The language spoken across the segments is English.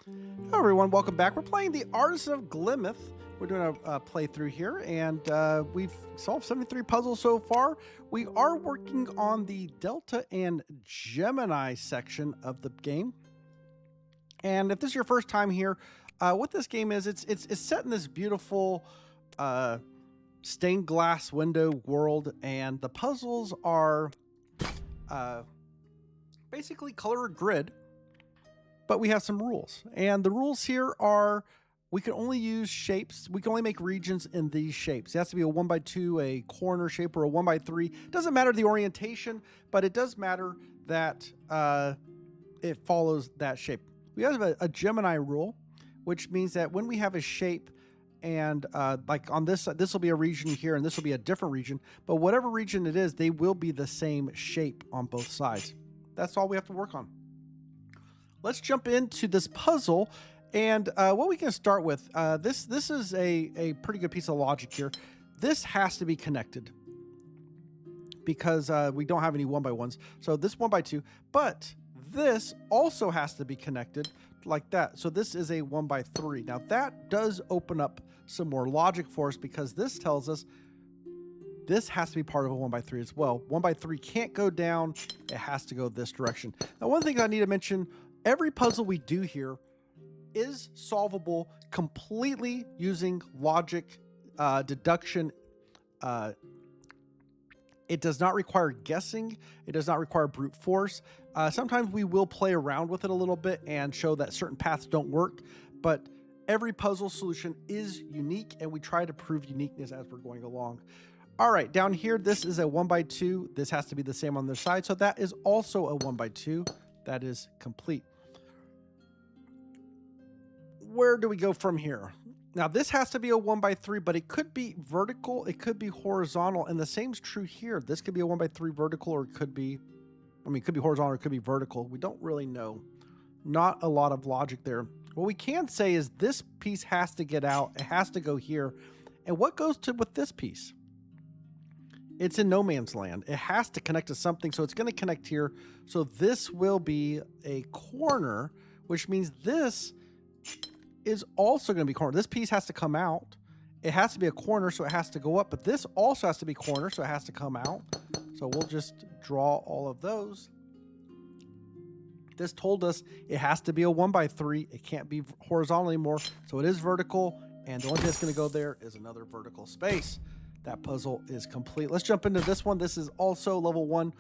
Hello everyone, welcome back. We're playing the Artisan of Glimmith. We're doing a playthrough here, and we've solved 73 puzzles so far. We are working on the Delta and Gemini section of the game. And if this is your first time here, what this game is, it's set in this beautiful stained glass window world, and the puzzles are basically color grid. But we have some rules, and the rules here are we can only use shapes. We can only make regions in these shapes. It has to be a 1x2, a corner shape, or a 1x3. Doesn't matter the orientation, but it does matter that it follows that shape. We have a Gemini rule, which means that when we have a shape and like on this will be a region here and this will be a different region, but whatever region it is, they will be the same shape on both sides. That's all we have to work on. Let's jump into this puzzle, and what we can start with, this is a pretty good piece of logic here. This has to be connected because we don't have any 1x1s. So this 1x2, but this also has to be connected like that. So this is a 1x3. Now that does open up some more logic for us because this tells us this has to be part of a 1x3 as well. 1x3 can't go down. It has to go this direction. Now, one thing I need to mention, every puzzle we do here is solvable completely using logic, deduction. It does not require guessing. It does not require brute force. Sometimes we will play around with it a little bit and show that certain paths don't work, but every puzzle solution is unique, and we try to prove uniqueness as we're going along. All right, down here, this is a 1x2. This has to be the same on the side, so that is also a 1x2. That is complete. Where do we go from here? Now, this has to be a 1x3, but it could be vertical, it could be horizontal, and the same is true here. This could be a 1x3 vertical, or it could be, it could be horizontal, or it could be vertical. We don't really know. Not a lot of logic there. What we can say is this piece has to get out. It has to go here. And what goes with this piece? It's in no man's land. It has to connect to something, so it's going to connect here. So this will be a corner, which means this is also going to be corner. This piece has to come out. It has to be a corner, so it has to go up, but this also has to be corner, so it has to come out. So we'll just draw all of those. This told us it has to be a 1x3. It can't be horizontal anymore, so it is vertical, and the only thing that's going to go there is another vertical space. That puzzle is complete. Let's jump into this one. This is also level 1.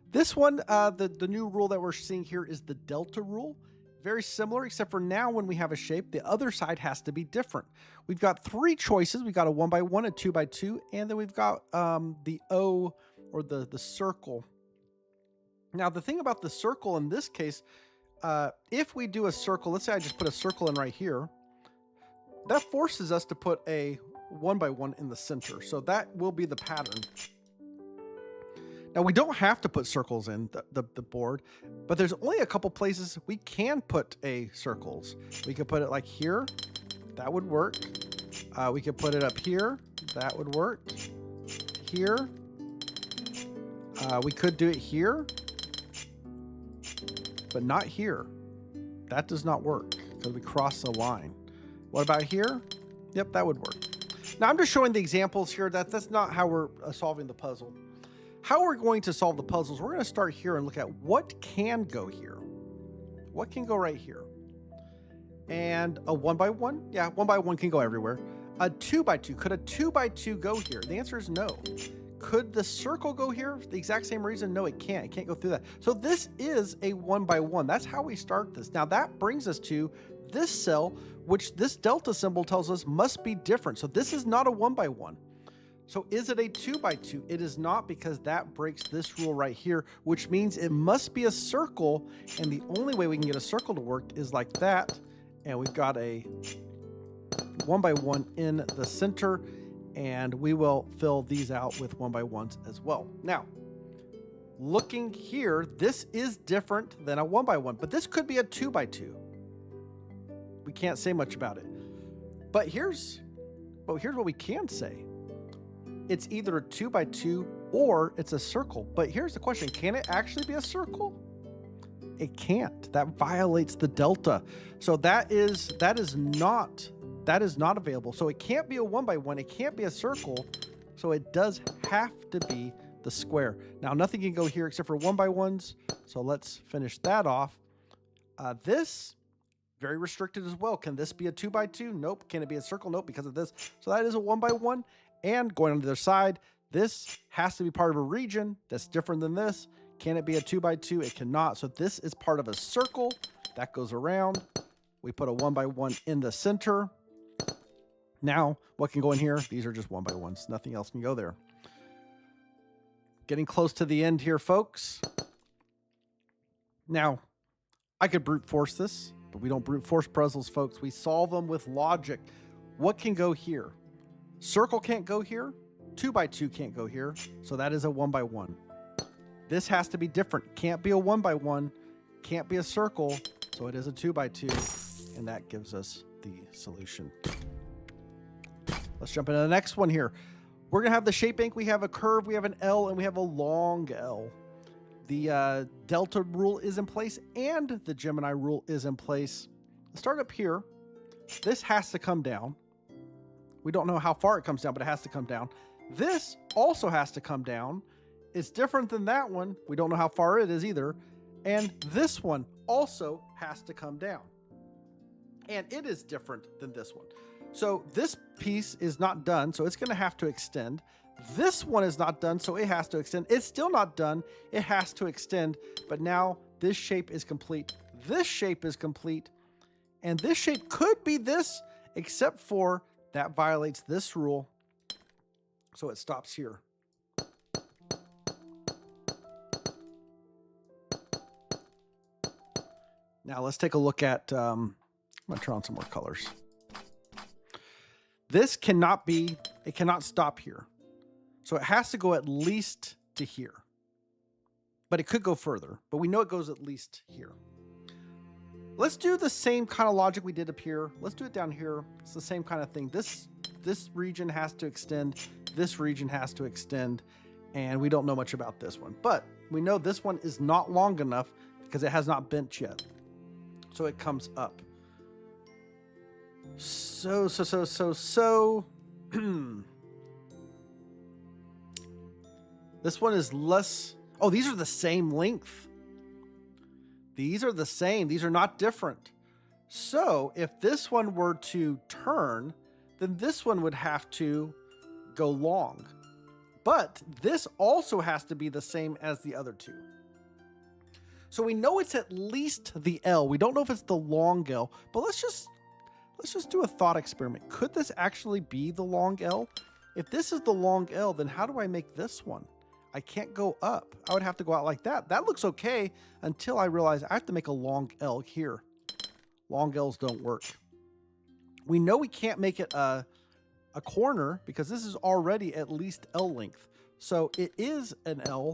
This one, the new rule that we're seeing here is the delta rule. Very similar, except for now when we have a shape, the other side has to be different. We've got 3 choices. We've got a 1x1, a 2x2, and then we've got the O, or the circle. Now, the thing about the circle in this case, if we do a circle, let's say I just put a circle in right here, that forces us to put a 1x1 in the center. So that will be the pattern. Now, we don't have to put circles in the board, but there's only a couple places we can put circles. We could put it like here. That would work. We could put it up here. That would work. Here. We could do it here, but not here. That does not work because we cross the line. What about here? Yep, that would work. Now, I'm just showing the examples here. That's not how we're solving the puzzle. How we're going to solve the puzzles, we're going to start here and look at what can go here. What can go right here? And a 1x1? Yeah, 1x1 can go everywhere. A 2x2. Could a 2x2 go here? The answer is no. Could the circle go here? The exact same reason? No, it can't. It can't go through that. So this is a 1x1. That's how we start this. Now, that brings us to this cell, which this delta symbol tells us must be different. So this is not a 1x1. So is it a 2x2? It is not, because that breaks this rule right here, which means it must be a circle. And the only way we can get a circle to work is like that. And we've got a 1x1 in the center, and we will fill these out with 1x1s as well. Now, looking here, this is different than a 1x1, but this could be a 2x2. We can't say much about it. But here's what we can say. It's either a 2x2 or it's a circle. But here's the question. Can it actually be a circle? It can't. That violates the delta. So that is not available. So it can't be a 1x1. It can't be a circle. So it does have to be the square. Now nothing can go here except for 1x1s. So let's finish that off. This very restricted as well. Can this be a 2x2? Nope. Can it be a circle? Nope, because of this. So that is a 1x1. And going on the other side, this has to be part of a region that's different than this. Can it be a 2x2? It cannot. So this is part of a circle that goes around. We put a 1x1 in the center. Now, what can go in here? These are just 1x1s. Nothing else can go there. Getting close to the end here, folks. Now, I could brute force this, but we don't brute force puzzles, folks. We solve them with logic. What can go here? Circle can't go here. 2x2 can't go here. So that is a 1x1. This has to be different. Can't be a 1x1. Can't be a circle. So it is a 2x2. And that gives us the solution. Let's jump into the next one here. We're going to have the shape ink. We have a curve. We have an L. And we have a long L. The delta rule is in place. And the Gemini rule is in place. Let's start up here. This has to come down. We don't know how far it comes down, but it has to come down. This also has to come down. It's different than that one. We don't know how far it is either. And this one also has to come down. And it is different than this one. So this piece is not done, so it's going to have to extend. This one is not done, so it has to extend. It's still not done. It has to extend. But now this shape is complete. This shape is complete. And this shape could be this, except for that violates this rule. So it stops here. Now let's take a look at, I'm going to turn on some more colors. This cannot be, it cannot stop here. So it has to go at least to here. But it could go further, but we know it goes at least here. Let's do the same kind of logic we did up here. Let's do it down here. It's the same kind of thing. This region has to extend. This region has to extend. And we don't know much about this one. But we know this one is not long enough because it has not bent yet. So it comes up. So. This one is less. Oh, these are the same length. These are the same. These are not different. So if this one were to turn, then this one would have to go long. But this also has to be the same as the other two. So we know it's at least the L. We don't know if it's the long L, but let's just do a thought experiment. Could this actually be the long L? If this is the long L, then how do I make this one? I can't go up. I would have to go out like that. That looks okay until I realize I have to make a long L here. Long L's don't work. We know we can't make it a corner because this is already at least L length. So it is an L.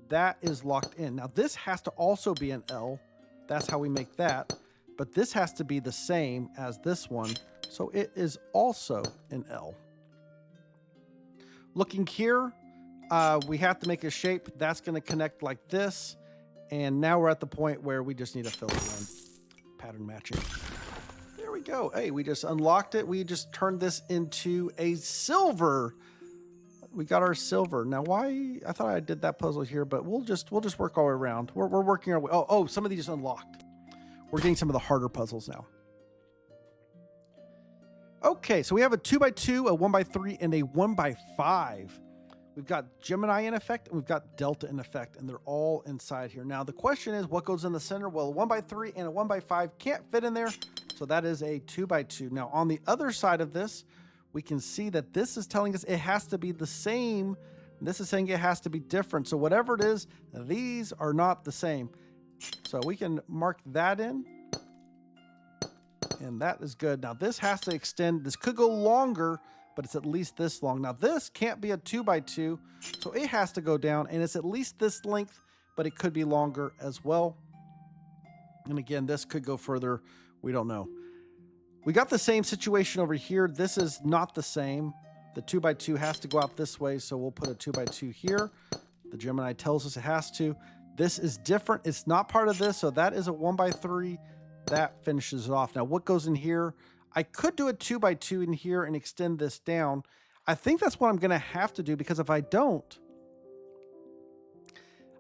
That is locked in. Now this has to also be an L. That's how we make that. But this has to be the same as this one. So it is also an L. Looking here, we have to make a shape that's going to connect like this. And now we're at the point where we just need to fill it in. Pattern matching. There we go. Hey, we just unlocked it. We just turned this into a silver. We got our silver. Now, why? I thought I did that puzzle here, but we'll just work our way around. We're working our way. Oh, some of these just unlocked. We're getting some of the harder puzzles now. Okay, so we have a 2x2, a 1x3, and a 1x5. We've got Gemini in effect, and we've got Delta in effect, and they're all inside here. Now, the question is, what goes in the center? Well, a 1x3 and a 1x5 can't fit in there, so that is a 2x2. Now, on the other side of this, we can see that this is telling us it has to be the same. This is saying it has to be different. So whatever it is, these are not the same. So we can mark that in. And that is good. Now this has to extend. This could go longer, but it's at least this long. Now this can't be a 2x2, so it has to go down, and it's at least this length, but it could be longer as well. And again, this could go further. We don't know. We got the same situation over here. This is not the same. The 2x2 has to go out this way, so we'll put a 2x2 here. The Gemini tells us it has to. This is different. It's not part of this. So that is a 1x3. That finishes it off. Now what goes in here? I could do a 2x2 in here and extend this down. I think that's what I'm going to have to do, because if I don't,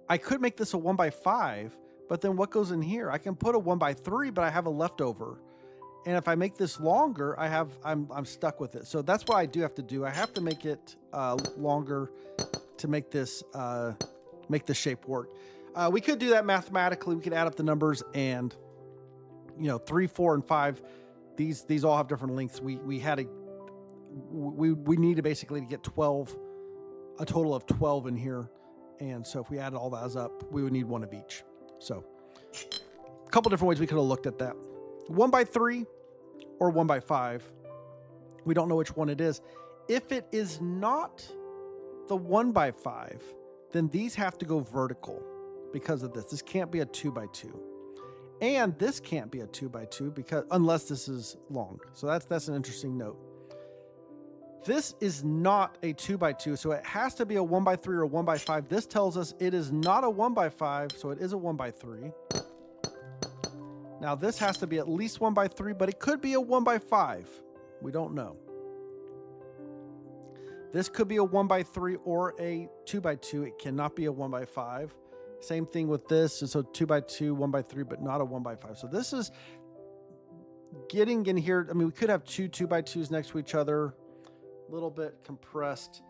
I could make this a 1x5, but then what goes in here? I can put a 1x3, but I have a leftover. And if I make this longer, I'm stuck with it. So that's what I do have to do. I have to make it longer to make this shape work. We could do that mathematically. We could add up the numbers, and 3, 4, and 5. These all have different lengths. We need to basically get 12, a total of 12 in here. And so if we added all those up, we would need one of each. So a couple different ways we could have looked at that. 1x3 or 1x5. We don't know which one it is. If it is not the 1x5, then these have to go vertical because of this. This can't be a 2x2. And this can't be a 2x2 unless this is long. So that's an interesting note. This is not a 2x2, so it has to be a 1x3 or a 1x5. This tells us it is not a 1x5, so it is a 1x3. Now this has to be at least 1x3, but it could be a 1x5. We don't know. This could be a 1x3 or a 2x2. It cannot be a 1x5. Same thing with this. It's a 2x2, 1x3, but not a 1x5. So this is getting in here. I mean, we could have two 2x2s next to each other. A little bit compressed.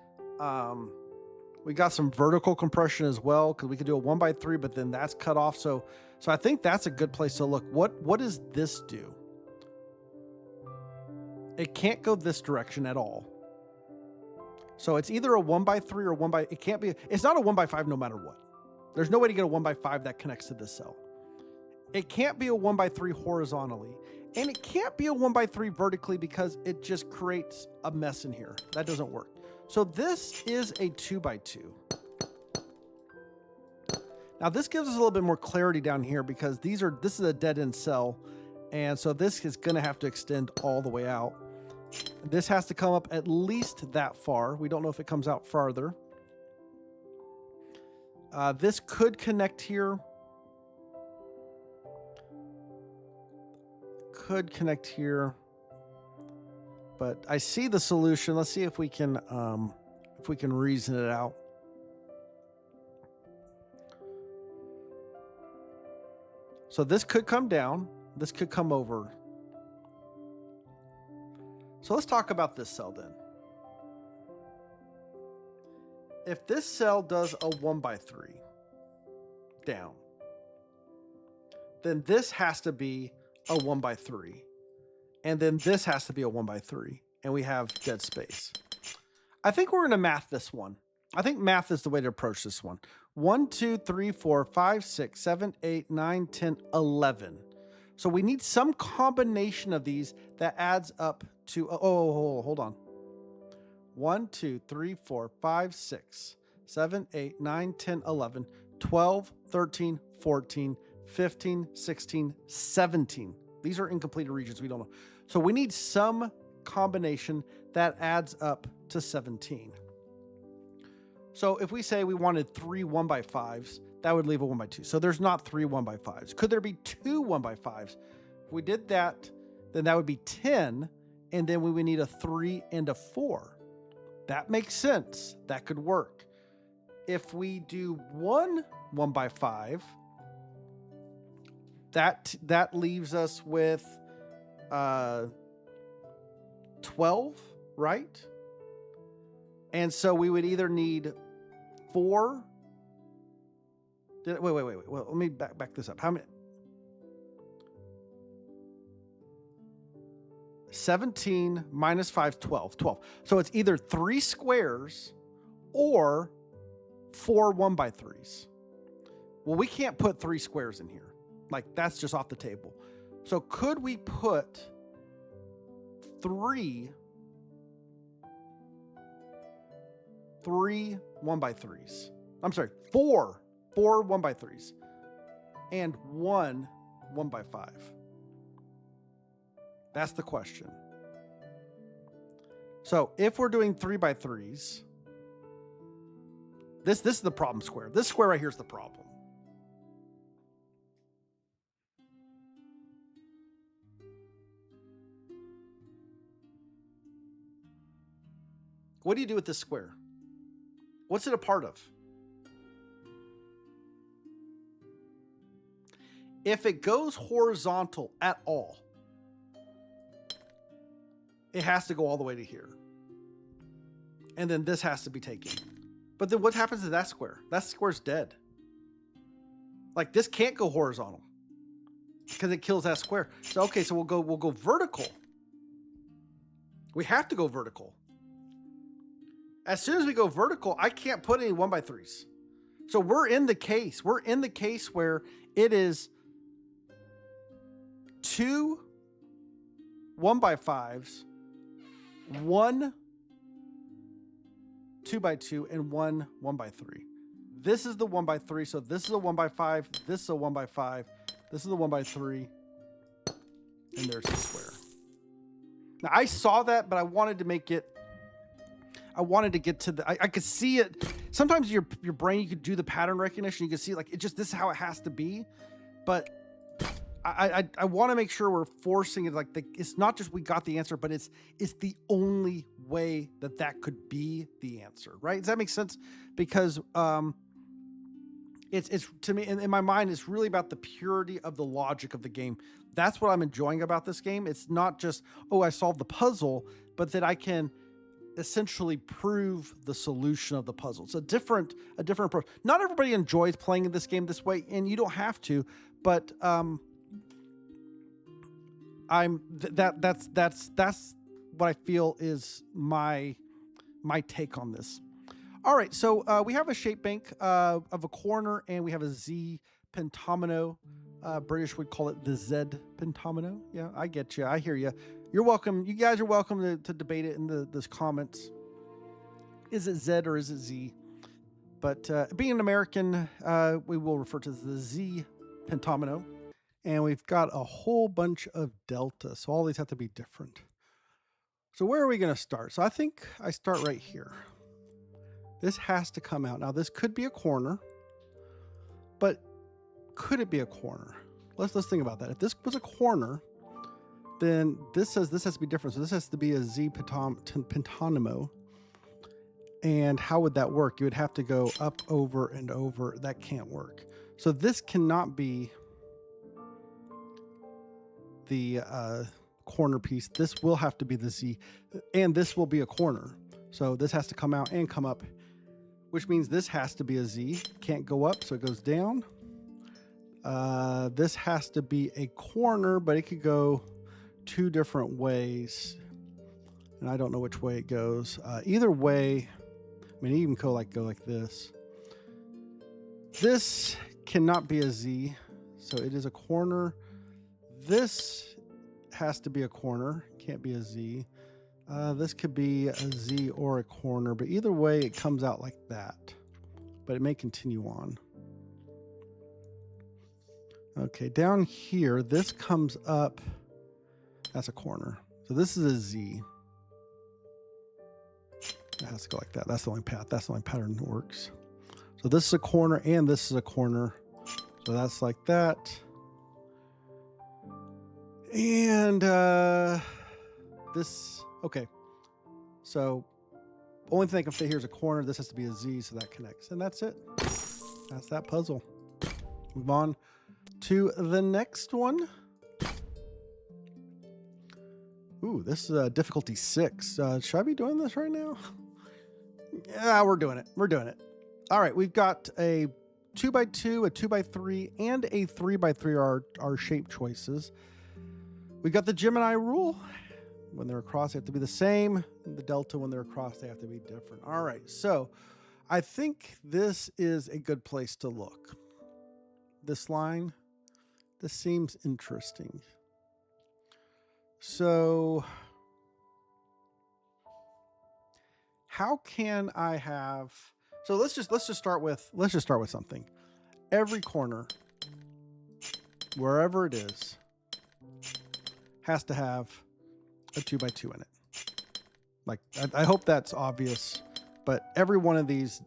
We got some vertical compression as well, because we could do a 1x3, but then that's cut off. So I think that's a good place to look. What does this do? It can't go this direction at all. So it's either a 1x3 or it can't be. It's not a 1x5 no matter what. There's no way to get a 1x5 that connects to this cell. It can't be a 1x3 horizontally. And it can't be a 1x3 vertically, because it just creates a mess in here. That doesn't work. So this is a 2x2. Now this gives us a little bit more clarity down here, because this is a dead end cell. And so this is going to have to extend all the way out. This has to come up at least that far. We don't know if it comes out farther. This could connect here. Could connect here. But I see the solution. Let's see if we can reason it out. So this could come down. This could come over. So let's talk about this cell then. If this cell does a 1x3 down, then this has to be a 1x3. And then this has to be a 1x3. And we have dead space. I think we're going to math this one. I think math is the way to approach this one. 1, 2, 3, 4, 5, 6, 7, 8, 9, 10, 11. So we need some combination of these that adds up to, hold on. 1, 2, 3, 4, 5, 6, 7, 8, 9, 10, 11, 12, 13, 14, 15, 16, 17. These are incompleted regions. We don't know. So we need some combination that adds up to 17. So if we say we wanted 3 1x5s, that would leave a 1x2. So there's not 3 1x5s. Could there be 2 1x5s? If we did that, then that would be 10. And then we would need a 3 and a 4. That makes sense. That could work. If we do 1 1x5, that leaves us with 12, right? And so we would either need 4. Wait. Well, let me back this up. How many? 17 minus 5, 12. 12. So it's either 3 squares or 4 1x3s. Well, we can't put 3 squares in here. Like, that's just off the table. So could we put 3 1x3s? I'm sorry, 4 1x3s and 1 1x5. That's the question. So if we're doing 3x3s, this is the problem square. This square right here is the problem. What do you do with this square? What's it a part of? If it goes horizontal at all, it has to go all the way to here. And then this has to be taken. But then what happens to that square? That square's dead. Like this can't go horizontal because it kills that square. So okay, so we'll go vertical. We have to go vertical. As soon as we go vertical, I can't put any 1x3s. So we're in the case. We're in the case where it is 2 1x5s, 1 2x2, and 1 1x3. This is the 1x3. So this is a 1x5. This is a 1x5. This is a 1x3. And there's the square. Now I saw that, but I wanted to make it. I wanted to get to the. I could see it. Sometimes your brain, you could do the pattern recognition. You can see like it just, this is how it has to be. But I want to make sure we're forcing it. Like it's not just we got the answer, but it's the only way that could be the answer, right? Does that make sense? Because it's to me in my mind, it's really about the purity of the logic of the game. That's what I'm enjoying about this game. It's not just, oh, I solved the puzzle, but that I can essentially prove the solution of the puzzle. It's a different approach. Not everybody enjoys playing this game this way, and you don't have to, but that's what I feel is my take on this. All right, so we have a shape bank of a corner, and we have a Z pentomino. British would call it the Z pentomino. Yeah, I get you. I hear you. You're welcome. You guys are welcome to debate it in the comments. Is it Z or is it Z? But being an American, we will refer to the Z pentomino. And we've got a whole bunch of delta. So all these have to be different. So where are we going to start? So I think I start right here. This has to come out. Now this could be a corner, but could it be a corner? Let's think about that. If this was a corner, then this says this has to be different. So this has to be a Z pentomino. And how would that work? You would have to go up, over, and over. That can't work. So this cannot be the corner piece. This will have to be the Z, and this will be a corner. So this has to come out and come up, which means this has to be a Z. Can't go up, so it goes down. This has to be a corner, but it could go two different ways, and I don't know which way it goes. Either way, I mean, you can go like this. This cannot be a Z, so it is a corner. This has to be a corner, can't be a Z. This could be a Z or a corner, but either way, it comes out like that. But it may continue on. Okay, down here, this comes up. That's a corner. So this is a Z. It has to go like that. That's the only path. That's the only pattern that works. So this is a corner and this is a corner. So that's like that. And this, okay. So only thing I can fit here is a corner. This has to be a Z, so that connects. And that's it. That's that puzzle. Move on to the next one. Ooh, this is difficulty 6. Should I be doing this right now? Yeah, we're doing it. We're doing it. All right, we've got a 2x2, a 2x3, and a 3x3 are our shape choices. We got the Gemini rule. When they're across, they have to be the same. The delta, when they're across, they have to be different. All right, so I think this is a good place to look. This line, this seems interesting. So how can I have, so let's just start with something. Every corner, wherever it is, has to have a 2x2 in it. Like, I hope that's obvious, but every one of these,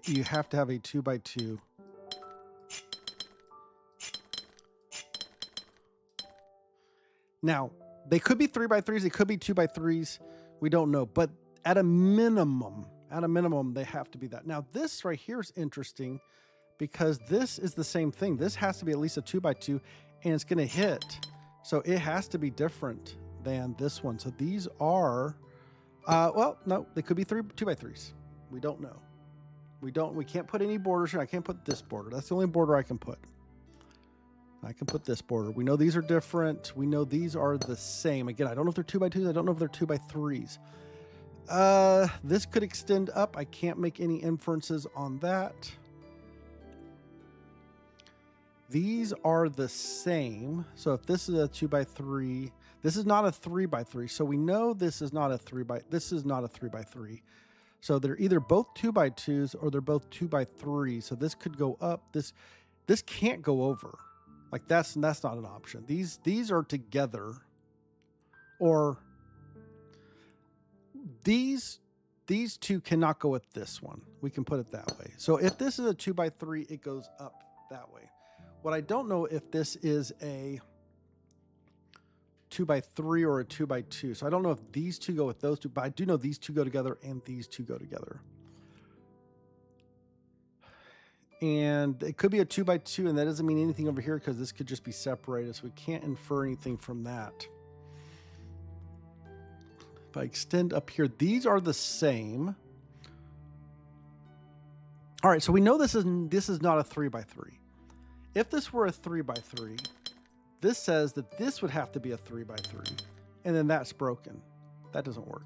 you have to have a 2x2. Now, they could be 3x3s, they could be 2x3s. We don't know, but At a minimum, they have to be that. Now this right here is interesting because this is the same thing. This has to be at least a 2x2 and it's going to hit. So it has to be different than this one. So these are, well, no, they could be 2x3s. We don't know. We can't put any borders here. I can't put this border. That's the only border I can put. I can put this border. We know these are different. We know these are the same. Again, I don't know if they're 2x2s. I don't know if they're 2x3s. This could extend up. I can't make any inferences on that. These are the same. So if this is a 2x3, this is not a 3x3. So we know this is not a 3x3. So they're either both 2x2s or they're both 2x3s. So this could go up. This can't go over. Like that's not an option. These are together, or these two cannot go with this one. We can put it that way. So if this is a 2x3, it goes up that way. What I don't know if this is a 2x3 or a 2x2. So I don't know if these two go with those two, but I do know these two go together and these two go together. And it could be a 2x2, and that doesn't mean anything over here because this could just be separated. So we can't infer anything from that. If I extend up here, these are the same. All right, so we know this is not a 3x3. If this were a 3x3, this says that this would have to be a 3x3, and then that's broken. That doesn't work.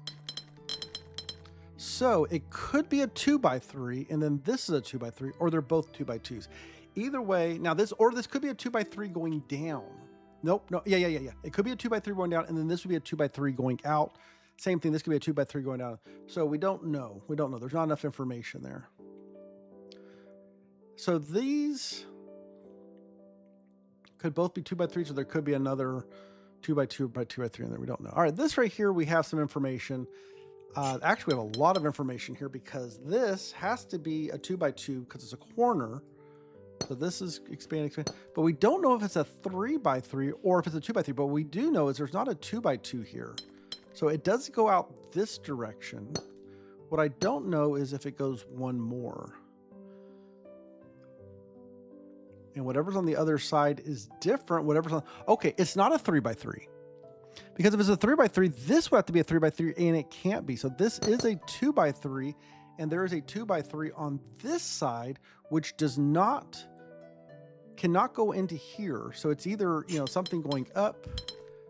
So it could be a 2x3, and then this is a 2x3, or they're both 2x2s. Either way, now this could be a 2x3 going down. Nope, no, yeah. It could be a 2x3 going down, and then this would be a 2x3 going out. Same thing, this could be a 2x3 going down. So we don't know. There's not enough information there. So these could both be 2x3s, or there could be another 2x2 by 2x3 in there. We don't know. All right, this right here, we have some information. Actually, we have a lot of information here because this has to be a 2x2 because it's a corner. So this is expand. But we don't know if it's a 3x3 or if it's a 2x3. But what we do know is there's not a 2x2 here. So it does go out this direction. What I don't know is if it goes one more. And whatever's on the other side is different. Okay, it's not a 3x3. Because if it's a 3x3, this would have to be a 3x3, and it can't be. So this is a 2x3, and there is a 2x3 on this side, which cannot go into here. So it's either, something going up,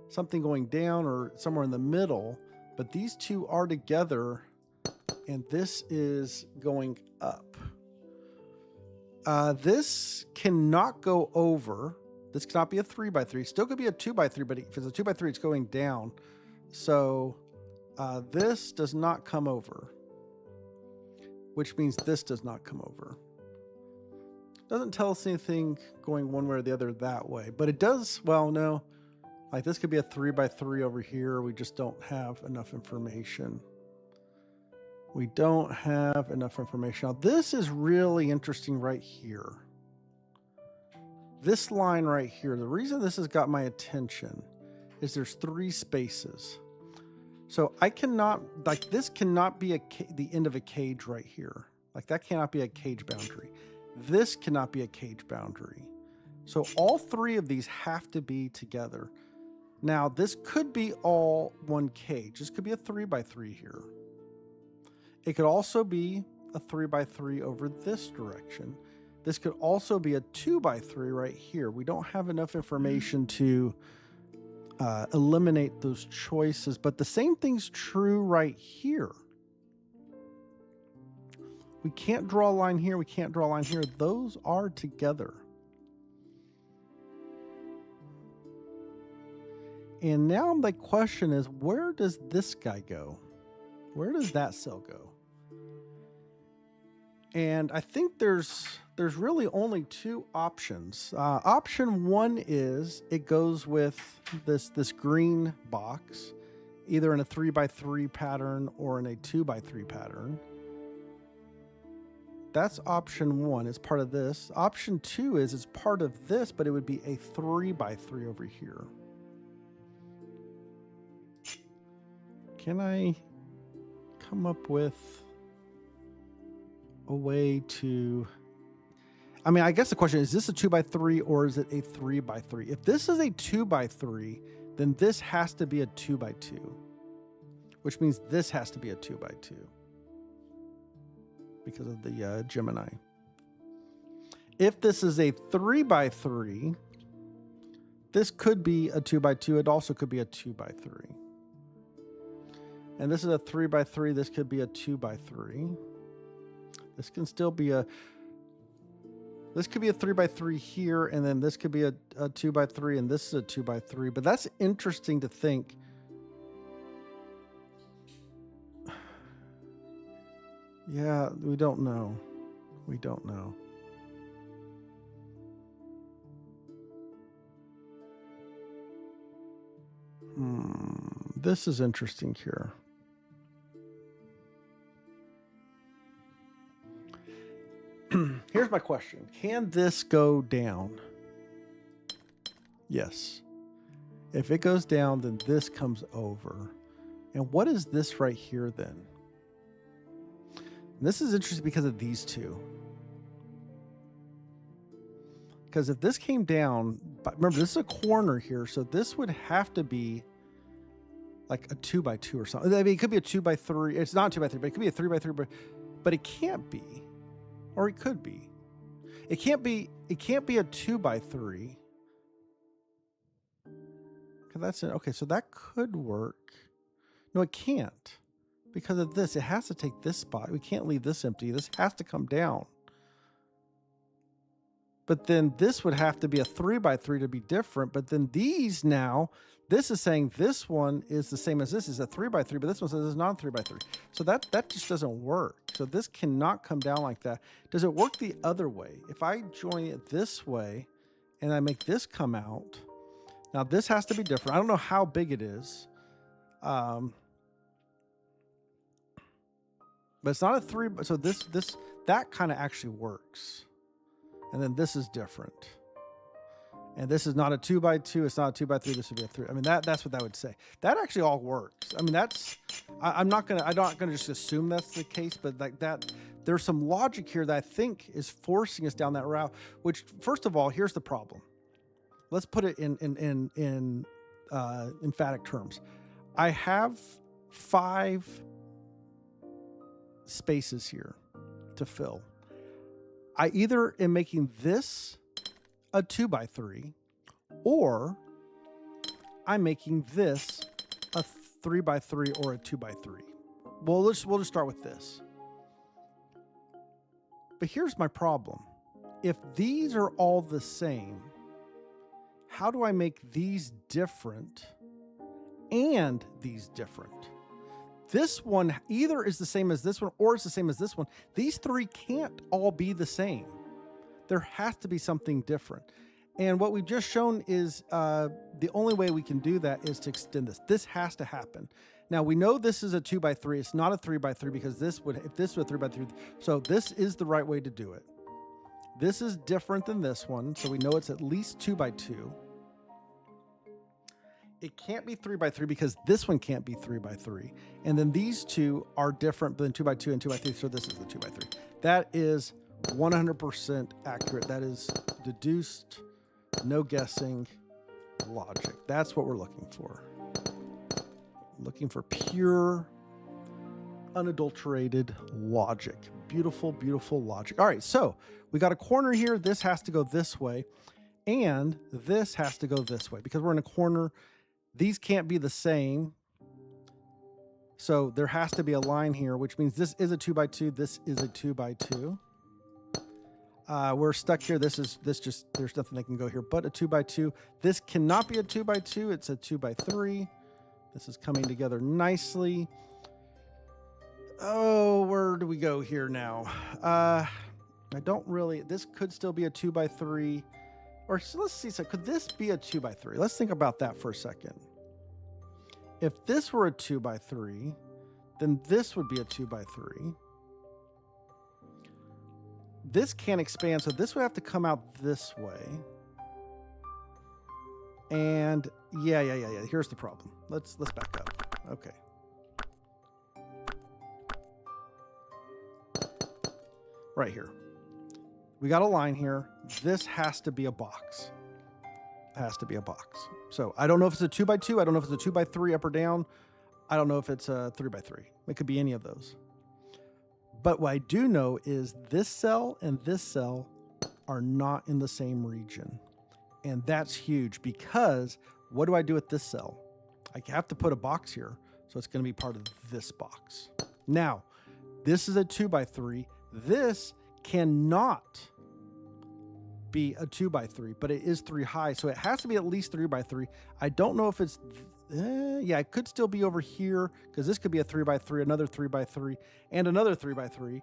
something going down, or somewhere in the middle. But these two are together, and this is going up. This cannot go over. This cannot be a 3x3. Still could be a 2x3, but if it's a 2x3, it's going down. So this does not come over, which means this does not come over. Doesn't tell us anything going one way or the other that way, but it does. Well, no, like this could be a 3x3 over here. We just don't have enough information. We don't have enough information. Now this is really interesting right here. This line right here, the reason this has got my attention is there's 3 spaces. So I cannot, like this cannot be the end of a cage right here. Like that cannot be a cage boundary. This cannot be a cage boundary. So all 3 of these have to be together. Now this could be all one cage. This could be a 3x3 here. It could also be a 3x3 over this direction. This could also be a 2x3 right here. We don't have enough information to eliminate those choices, but the same thing's true right here. We can't draw a line here. We can't draw a line here. Those are together. And now the question is, where does this guy go? Where does that cell go? And I think there's really only 2 options. Option 1 is it goes with this green box, either in a 3x3 pattern or in a 2x3 pattern. That's option 1. It's part of this. Option 2 is it's part of this, but it would be a 3x3 over here. Come come up with a way to... I mean, I guess the question is this a 2x3 or is it a 3x3? If this is a 2x3, then this has to be a 2x2, which means this has to be a 2x2 because of the Gemini. If this is a 3x3, this could be a 2x2. It also could be a 2x3. And this is a 3x3. This could be a 2x3. This can still be a... This could be a 3x3 here, and then this could be a 2x3, and this is a 2x3. But that's interesting to think. Yeah, we don't know. We don't know. This is interesting here. Here's my question. Can this go down? Yes. If it goes down, then this comes over. And what is this right here then? And this is interesting because of these two. Because if this came down, remember this is a corner here, so this would have to be like a 2x2 or something. I mean, it could be a 2x3. It's not 2x3, but it could be a 3x3, but it can't be. Or it could be. It can't be a 2x3. Because that's it. Okay, so that could work. No, it can't. Because of this, it has to take this spot. We can't leave this empty. This has to come down. But then this would have to be a 3x3 to be different. But then these now, this is saying this one is the same as this is a 3x3, but this one says it's not a 3x3. So that just doesn't work. So this cannot come down like that. Does it work the other way? If I join it this way and I make this come out, now this has to be different. I don't know how big it is. But it's not a 3, so that kind of actually works. And then this is different. And this is not a 2x2. It's not a 2x3. This would be a 3. I mean, that's what that would say. That actually all works. I mean, that's, I'm not gonna just assume that's the case, but like that, there's some logic here that I think is forcing us down that route. Which, first of all, here's the problem. Let's put it in emphatic terms. I have 5 spaces here to fill. I either am making this a 2x3, or I'm making this a 3x3 or a 2x3. Well, we'll just start with this. But here's my problem. If these are all the same, how do I make these different and these different? This one either is the same as this one or it's the same as this one. These 3 can't all be the same. There has to be something different. And what we've just shown is the only way we can do that is to extend this. This has to happen. Now, we know this is a 2x3. It's not a 3x3 because if this were a 3x3, so this is the right way to do it. This is different than this one, so we know it's at least 2x2. It can't be 3x3 because this one can't be 3x3. And then these two are different than 2x2 and 2x3, so this is the 2x3. That is 100% accurate. That is deduced, no guessing logic. That's what we're looking for. Looking for pure, unadulterated logic. Beautiful, beautiful logic. All right, so we got a corner here. This has to go this way, and this has to go this way because we're in a corner. These can't be the same. So there has to be a line here, which means this is a 2x2. This is a 2x2. We're stuck here. This just, there's nothing that can go here but a 2x2. This cannot be a 2x2. It's a 2x3. This is coming together nicely. Oh, where do we go here now? I don't really, this could still be a 2x3. Or so let's see, so could this be a 2x3? Let's think about that for a second. If this were a 2x3, then this would be a 2x3. This can't expand, so this would have to come out this way. And yeah. Here's the problem. Let's back up. Okay. right here. We got a line here. This has to be a box. It has to be a box. So I don't know if it's a 2x2. I don't know if it's a 2x3 up or down. I don't know if it's a 3x3. It could be any of those. But what I do know is this cell and this cell are not in the same region. And that's huge because what do I do with this cell? I have to put a box here. So it's going to be part of this box. Now, this is a 2x3. This cannot be a 2x3, but it is 3 high. So it has to be at least 3x3. I don't know if it's, yeah, it could still be over here because this could be a 3x3, another 3x3, and another 3x3.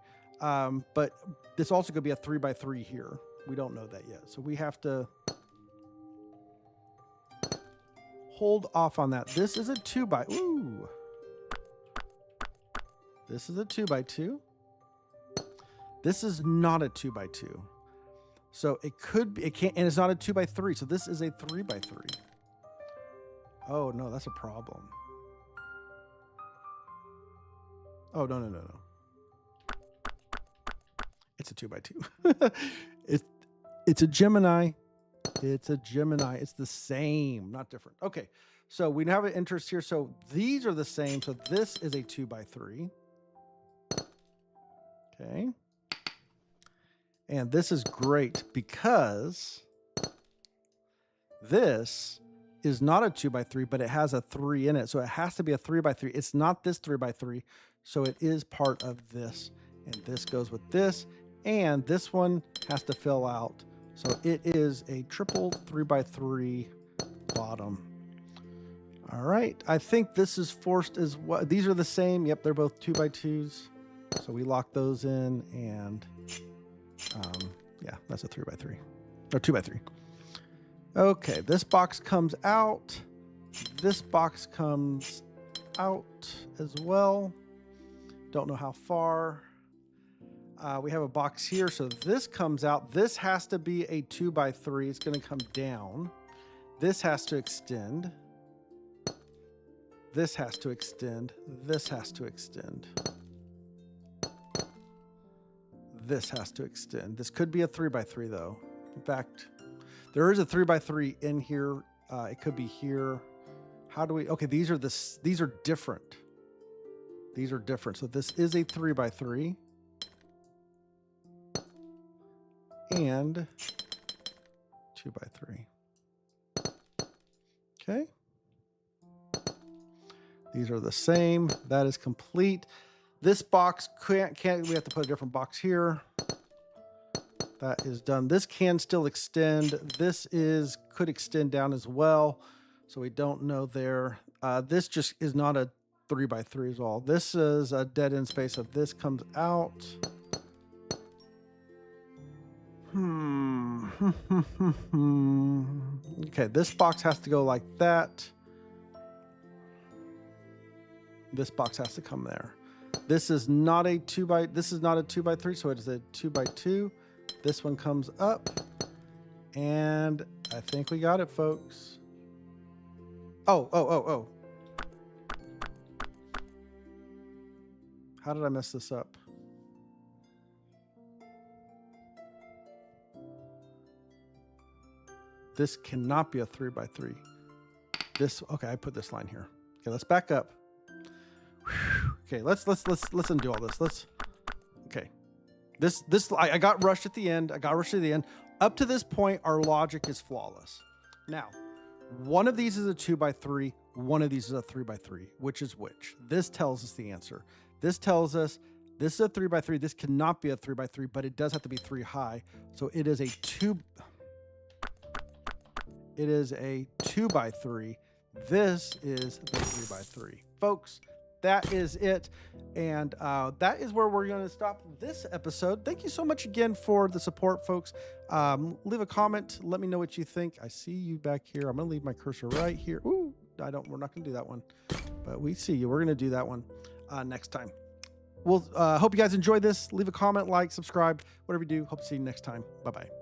But this also could be a 3x3 here. We don't know that yet. So we have to hold off on that. This is a 2x, ooh. This is a 2x2. This is not a 2x2. So it could be, it can't, and it's not a 2x3. So this is a 3x3. Oh no, that's a problem. Oh, no. It's a 2x2. It's a Gemini. It's a Gemini. It's the same, not different. Okay, so we have an interest here. So these are the same. So this is a 2x3. Okay. And this is great because this is not a 2x3, but it has a 3 in it. So it has to be a 3x3. It's not this 3x3. So it is part of this. And this goes with this. And this one has to fill out. So it is a triple 3x3 bottom. All right. I think this is forced as well. These are the same. Yep, they're both 2x2s. So we lock those in and yeah, that's a 3x3 or 2x3. Okay, this box comes out. This box comes out as well. Don't know how far. We have a box here, so this comes out. This has to be a 2x3. It's going to come down. This has to extend. This has to extend. This has to extend. This has to extend. This could be a 3x3 though. In fact, there is a 3x3 in here. It could be here. How do we, okay, these are different. These are different. So this is a 3x3 and 2x3. Okay. These are the same. That is complete. This box can't, we have to put a different box here. That is done. This can still extend. This could extend down as well. So we don't know there. This just is not a 3x3 as well. This is a dead end space. So this comes out. Okay, this box has to go like that. This box has to come there. This is not a 2x3, so it is a 2x2. This one comes up, and I think we got it, folks. Oh. How did I mess this up? This cannot be a 3x3. Okay, I put this line here. Okay, let's back up. Okay, let's undo all this. Okay. I got rushed at the end. Up to this point, our logic is flawless. Now, one of these is a 2x3, one of these is a 3x3. Which is which? This tells us the answer. This tells us this is a 3x3. This cannot be a 3x3, but it does have to be 3 high. So it is a 2x3. This is the 3x3. Folks, that is it. And that is where we're going to stop this episode. Thank you so much again for the support, folks. Leave a comment. Let me know what you think. I see you back here. I'm going to leave my cursor right here. Ooh, we're not going to do that one. But we see you. We're going to do that one next time. We'll hope you guys enjoyed this. Leave a comment, like, subscribe, whatever you do. Hope to see you next time. Bye-bye.